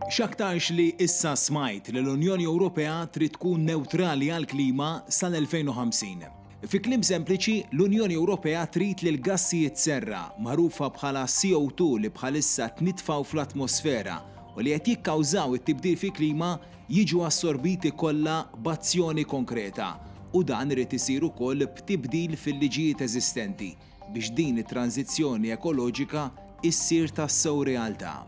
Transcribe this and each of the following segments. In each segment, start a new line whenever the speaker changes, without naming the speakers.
X'aktarx li issa smajt li l-Unjoni Ewropea trid tkun neutrali għall-klima sal-2050. Fi kliem sempliċi, l-Unjoni Ewropea trid li l-gassijiet serra magħrufa bħala CO2 li bħalissa tnitfgħu fl-atmosfera u li qed jikkawżaw it-tibdil fi-klima jiġu assorbiti kollha b'azzjoni konkreta u dan irid isir ukoll b'tibdil fil-liġijiet eżistenti biex din it-tranzizzjoni ekoloġika issir tas-sew realtà.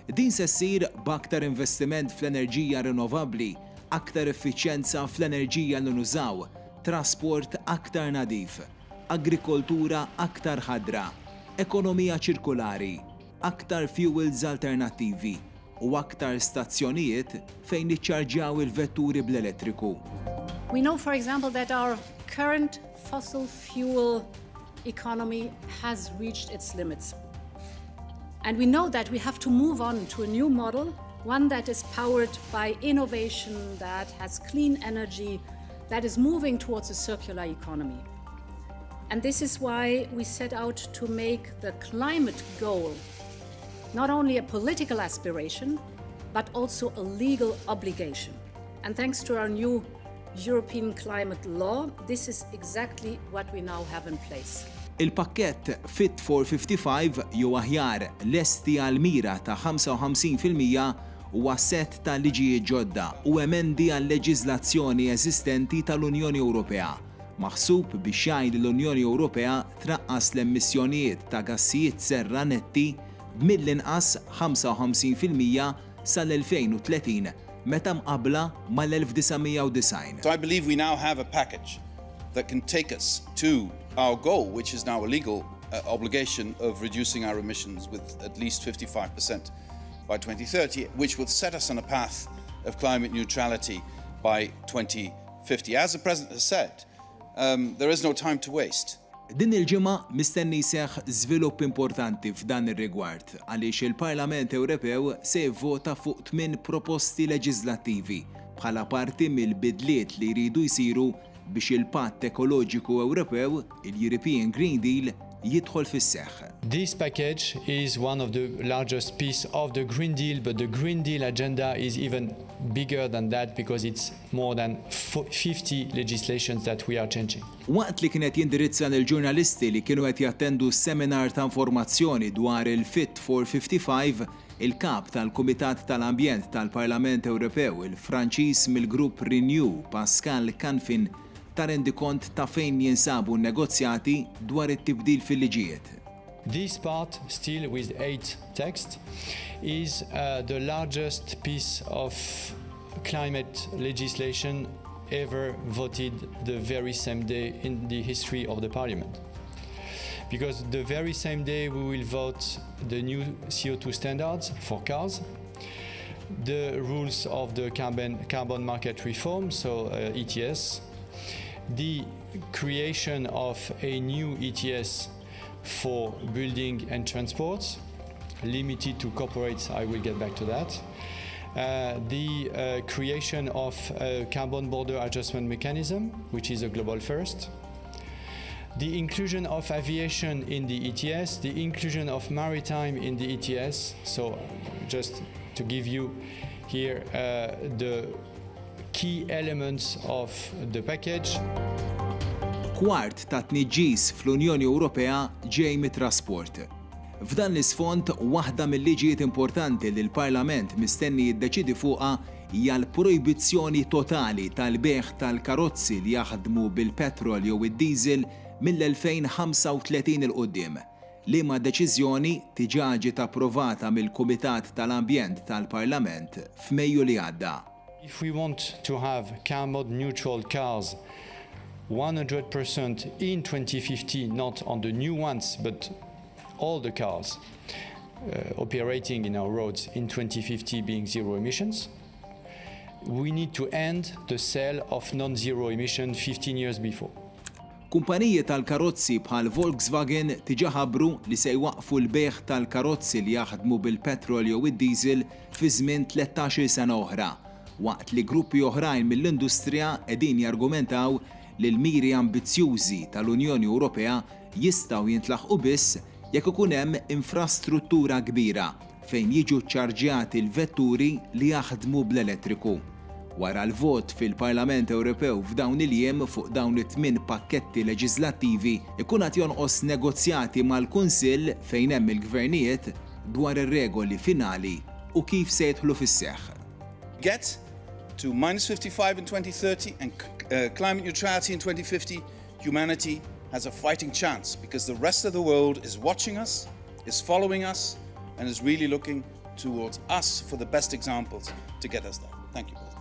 Din se ssir b'aktar investiment fl-enerġija rinnovabbli, aktar effiċjenza fl-enerġija li nużaw, trasport aktar nadif, agrikoltura aktar ħadra, ekonomija ċirkulari, aktar fuels alternattivi u aktar stazzjonijiet fejn niċċarġjaw il-vetturi bl-elettriku.
We know, for example, that our current fossil fuel economy has reached its limits. And we know that we have to move on to a new model, one that is powered by innovation, that has clean energy, that is moving towards a circular economy. And this is why we set out to make the climate goal not only a political aspiration, but also a legal obligation. And thanks to our new European climate law, this is exactly what we now have in place.
Il-pakkett Fit for 55 jew aħjar lesti għal-mira ta' 55% huwa set ta' liġijiet ġodda u emendi għal-leġiżlazzjoni eżistenti tal-Unjoni Ewropea, maħsub biex jgħin l-Unjoni Ewropea tnaqqas l-emissjonijiet ta' gassijiet serra netti mill-inqas 55% sal-2030 meta mqabbla mal-1990.
So I believe we now have a package that can take us to our goal, which is now a legal obligation of reducing our emissions with at least 55% by 2030, which will set us on a path of climate neutrality by 2050. As the President has said, there is no time to waste.
Din il-ġimgħa mistenni seħħ żvilupp importanti f'dan ir-rigward għaliex il-Parlament Ewropew se jivvota fuq 8 proposti leġislattivi bħala parti mill-bidliet li jridu jsiru biex il-Patt Ekoloġiku Ewropew, il-European Green Deal, jidħol fis-seħħ.
This package is one of the largest pieces of the Green Deal, but the Green Deal agenda is even bigger than that because it's more than 50 legislations that we are changing.
Waqt li kienet jindirizza lill-ġurnalisti li kienu qed jattendu seminar ta' informazzjoni dwar il-Fit for 55, il-kap tal-Kumitat tal-Ambjent tal-Parlament Ewropew, il-Franċiż mill-Grupp Renew, Pascal Canfin, ta' rendikont ta' fejn jinsabu negozjati dwar it-tibdil fil-liġijiet.
This part, still with 8 texts, is the largest piece of climate legislation ever voted the very same day in the history of the Parliament. Because the very same day we will vote the new CO2 standards for cars, the rules of the carbon market reform, so ETS, the creation of a new ETS for building and transport, limited to corporates, I will get back to that. The creation of a carbon border adjustment mechanism, which is a global first. The inclusion of aviation in the ETS, the inclusion of maritime in the ETS. So just to give you here the key elements of the package.
Kwart ta' tniġġis fl-Unjoni Ewropea ġej mit-trasport. F'dan l-isfond, waħda mill-liġijiet importanti li l-Parlament mistenni jiddeċidi fuqha hija l-projbizzjoni totali tal-beħ tal-karozzi li jaħdmu bil-petrol jew id-diesel mill-2035 il-qudiem. Liema deċiżjoni diġà ġiet approvata mill-Kumitat tal-Ambjent tal-Parlament f'Mejju li għadda.
If we want to have carbon neutral cars 100% in 2050, not on the new ones, but all the cars operating in our roads in 2050 being zero emissions, we need to end the sale of non-zero emission 15 years before.
Kumpaniji tal-karozzi bħal Volkswagen diġà ħabbru li se jwaqfu l-beħ tal-karozzi li jaħdmu bil-petrol jew id-diesel fi żmien 13 sena oħra, waqt li gruppi oħrajn mill-industrija qegħdin jargumentaw li l-miri ambizzjużi tal-Unjoni Ewropea jistgħu jintlaħqu biss jekk ikun hemm infrastruttura kbira fejn jiġu ċċarġjati l-vetturi li jaħdmu bl-elettriku. Wara l-vot fil-Parlament Ewropew f'dawn il-jiem fuq dawn it-8 pakketti leġislattivi ikun qed jonqos negozjati mal-Kunsill fejn hemm il-gvernijiet dwar ir-regoli finali u kif se jidħlu fis-seħħ.
Get to -55 in 2030 and climate neutrality in 2050, humanity has a fighting chance because the rest of the world is watching us, is following us, and is really looking towards us for the best examples to get us there. Thank you.